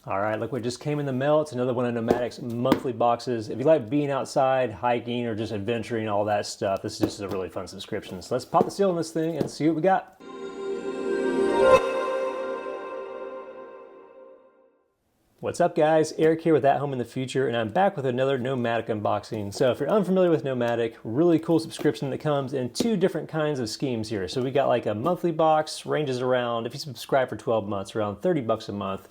All right, look what just came in the mail. It's another one of Nomadic's monthly boxes. If you like being outside, hiking, or just adventuring, all that stuff, this is just a really fun subscription. So let's pop the seal on this thing and see what we got. What's up guys, Eric here with At Home in the Future, and I'm back with another Nomadik unboxing. So if you're unfamiliar with Nomadik, really cool subscription that comes in two different kinds of schemes here. So we got like a monthly box, ranges around, if you subscribe for 12 months, around 30 bucks a month.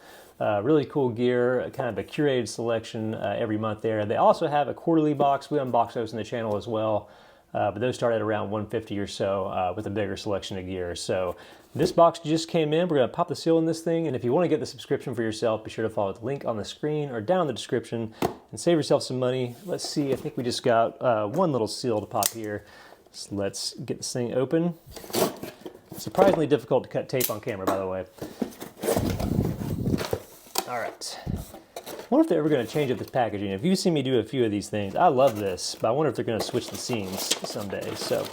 Really cool gear, kind of a curated selection every month there. They also have a quarterly box. We unbox those in the channel as well. But those start at around 150 or so with a bigger selection of gear. So this box just came in. We're going to pop the seal in this thing. And if you want to get the subscription for yourself, be sure to follow the link on the screen or down in the description and save yourself some money. Let's see. I think we just got one little seal to pop here. So let's get this thing open. Surprisingly difficult to cut tape on camera, by the way. All right. I wonder if they're ever going to change up this packaging. If you've seen me do a few of these things, I love this, but I wonder if they're going to switch the seams someday. So,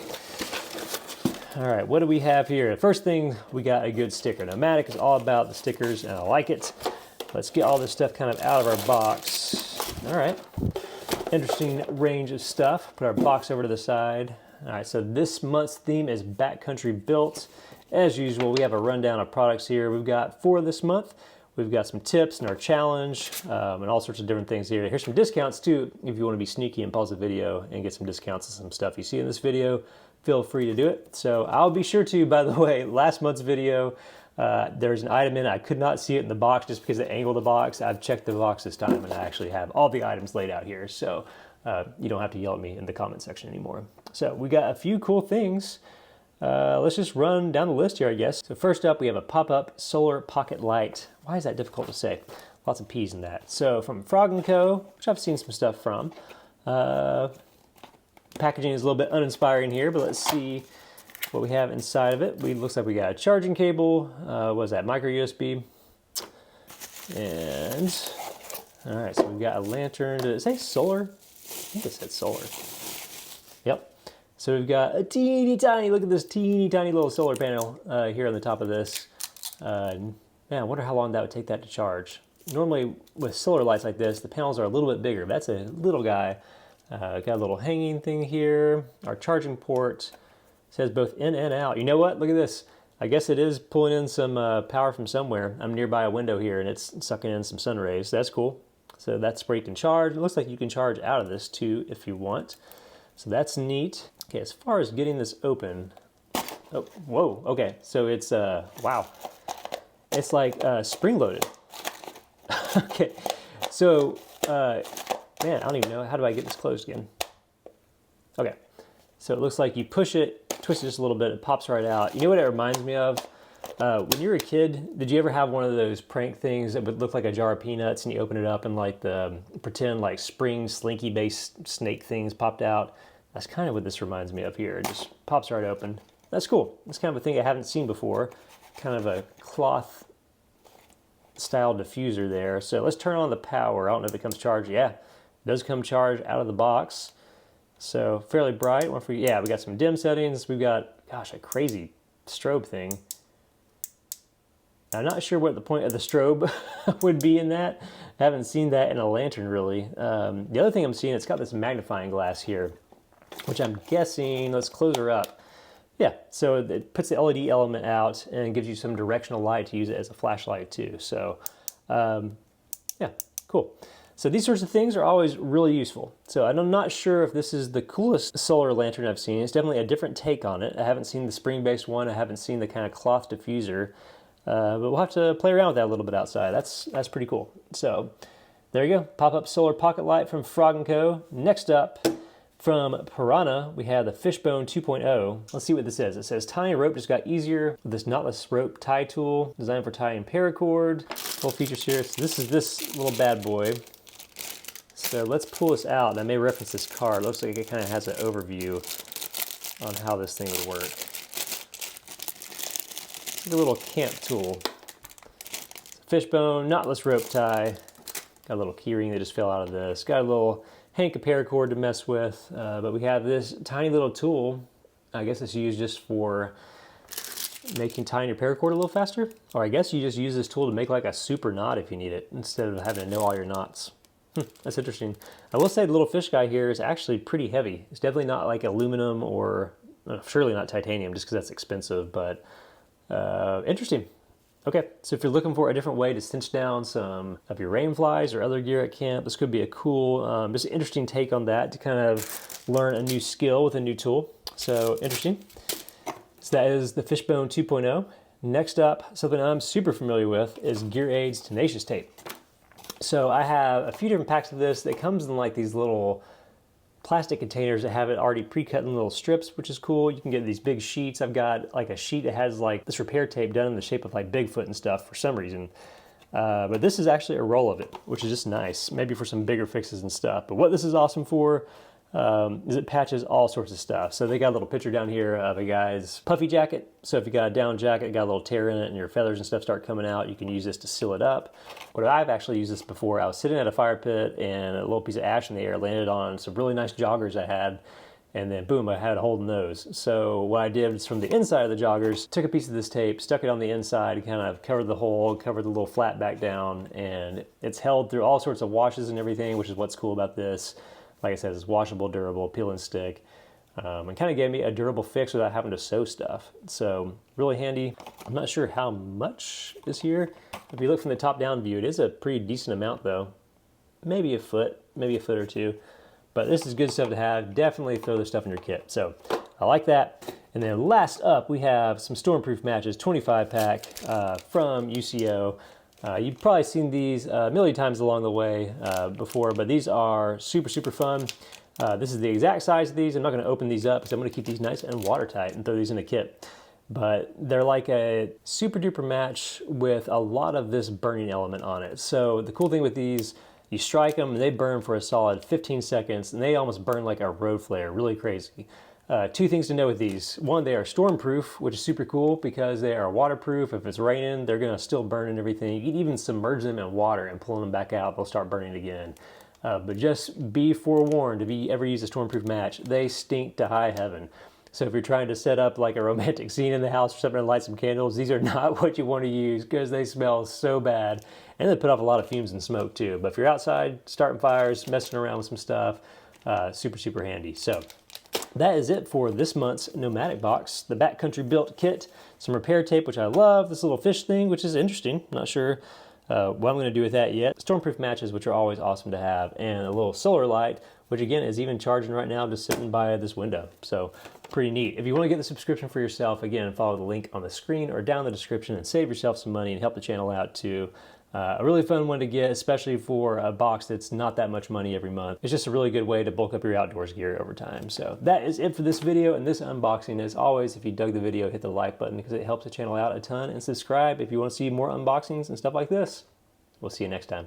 all right, what do we have here? First thing, we got a good sticker. Nomadik is all about the stickers, and I like it. Let's get all this stuff kind of out of our box. All right, interesting range of stuff. Put our box over to the side. All right, so this month's theme is Backcountry Built. As usual, we have a rundown of products here. We've got 4 this month. We've got some tips and our challenge and all sorts of different things here. Here's some discounts too. If you want to be sneaky and pause the video and get some discounts on some stuff you see in this video, feel free to do it. So I'll be sure to, by the way, last month's video, there's an item in it. I could not see it in the box just because of the angle of the box. I've checked the box this time and I actually have all the items laid out here. So you don't have to yell at me in the comment section anymore. So we got a few cool things. Let's just run down the list here, I guess. So first up, we have a pop-up solar pocket light. Why is that difficult to say? Lots of P's in that. So from Frog & Co., which I've seen some stuff from. Packaging is a little bit uninspiring here, but let's see what we have inside of it. Looks like we got a charging cable. What is that, micro USB? And, all right, so we've got a lantern. Did it say solar? I think it said solar. Yep. So we've got a teeny tiny, look at this teeny tiny little solar panel here on the top of this. Man, I wonder how long that would take that to charge. Normally with solar lights like this, the panels are a little bit bigger. That's a little guy. Got a little hanging thing here. Our charging port says both in and out. You know what? Look at this. I guess it is pulling in some power from somewhere. I'm nearby a window here and it's sucking in some sun rays. That's cool. So that's where you can charge. It looks like you can charge out of this too if you want. So that's neat. Okay, as far as getting this open, oh, whoa, okay. So it's, wow. It's like spring-loaded. Okay, so, man, I don't even know, how do I get this closed again? Okay, so it looks like you push it, twist it just a little bit, it pops right out. You know what it reminds me of? When you were a kid, did you ever have one of those prank things that would look like a jar of peanuts and you open it up and like the pretend like spring slinky-based snake things popped out? That's kind of what this reminds me of here. It just pops right open. That's cool. It's kind of a thing I haven't seen before. Kind of a cloth style diffuser there. So let's turn on the power. I don't know if it comes charged. Yeah, it does come charged out of the box. So fairly bright. Yeah, we got some dim settings. We've got, gosh, a crazy strobe thing. I'm not sure what the point of the strobe would be in that. I haven't seen that in a lantern really. The other thing I'm seeing, it's got this magnifying glass here, which I'm guessing, let's close her up. Yeah, so it puts the LED element out and gives you some directional light to use it as a flashlight too. So yeah, cool. So these sorts of things are always really useful. So I'm not sure if this is the coolest solar lantern I've seen. It's definitely a different take on it. I haven't seen the spring-based one. I haven't seen the kind of cloth diffuser. But we'll have to play around with that a little bit outside. That's pretty cool. So there you go, pop-up solar pocket light from Frog & Co. Next up, from Piranha, we have the Fishbone 2.0. Let's see what this is. It says tying rope just got easier with this knotless rope tie tool designed for tying paracord. Full features here. So this is this little bad boy. So let's pull this out. And I may reference this card. It looks like it kind of has an overview on how this thing would work. It's like a little camp tool. Fishbone, knotless rope tie. Got a little key ring that just fell out of this. Got a little hank of paracord to mess with, but we have this tiny little tool. I guess it's used just for making tying your paracord a little faster. Or I guess you just use this tool to make like a super knot if you need it, instead of having to know all your knots. That's interesting. I will say the little fish guy here is actually pretty heavy. It's definitely not like aluminum or surely not titanium, just because that's expensive, but interesting. Okay, so if you're looking for a different way to cinch down some of your rain flies or other gear at camp, this could be a cool, just interesting take on that to kind of learn a new skill with a new tool. So interesting. So that is the Fishbone 2.0. Next up, something I'm super familiar with is Gear Aid's Tenacious Tape. So I have a few different packs of this that comes in like these little plastic containers that have it already pre-cut in little strips, which is cool. You can get these big sheets. I've got like a sheet that has like this repair tape done in the shape of like Bigfoot and stuff for some reason. But this is actually a roll of it, which is just nice, maybe for some bigger fixes and stuff. But what this is awesome for is it patches all sorts of stuff. So they got a little picture down here of a guy's puffy jacket. So if you got a down jacket, got a little tear in it and your feathers and stuff start coming out, you can use this to seal it up. But I've actually used this before. I was sitting at a fire pit and a little piece of ash in the air landed on some really nice joggers I had. And then boom, I had a hole in those. So what I did is from the inside of the joggers, took a piece of this tape, stuck it on the inside, kind of covered the hole, covered the little flat back down, and it's held through all sorts of washes and everything, which is what's cool about this. Like I said, it's washable, durable, peel and stick, and kind of gave me a durable fix without having to sew stuff. So really handy. I'm not sure how much is here. If you look from the top down view, it is a pretty decent amount though. Maybe a foot or two. But this is good stuff to have. Definitely throw this stuff in your kit. So I like that. And then last up, we have some Stormproof matches, 25 pack from UCO. You've probably seen these a million times along the way before, but these are super, super fun. This is the exact size of these. I'm not going to open these up because I'm going to keep these nice and watertight and throw these in a kit. But they're like a super duper match with a lot of this burning element on it. So the cool thing with these, you strike them and they burn for a solid 15 seconds and they almost burn like a road flare, really crazy. Two things to know with these. One, they are stormproof, which is super cool because they are waterproof. If it's raining, they're gonna still burn and everything. You can even submerge them in water and pull them back out, they'll start burning again. But just be forewarned, if you ever use a stormproof match, they stink to high heaven. So if you're trying to set up like a romantic scene in the house or something and light some candles, these are not what you want to use because they smell so bad. And they put off a lot of fumes and smoke too. But if you're outside, starting fires, messing around with some stuff, super, super handy. So that is it for this month's Nomadik box. The Backcountry Built kit, some repair tape, which I love, this little fish thing, which is interesting. Not sure what I'm going to do with that yet. Stormproof matches, which are always awesome to have, and a little solar light, which again is even charging right now, just sitting by this window. So pretty neat. If you want to get the subscription for yourself, again, follow the link on the screen or down in the description and save yourself some money and help the channel out too. A really fun one to get, especially for a box that's not that much money every month. It's just a really good way to bulk up your outdoors gear over time. So that is it for this video and this unboxing. As always, if you dug the video, hit the like button because it helps the channel out a ton, and subscribe if you want to see more unboxings and stuff like this. We'll see you next time.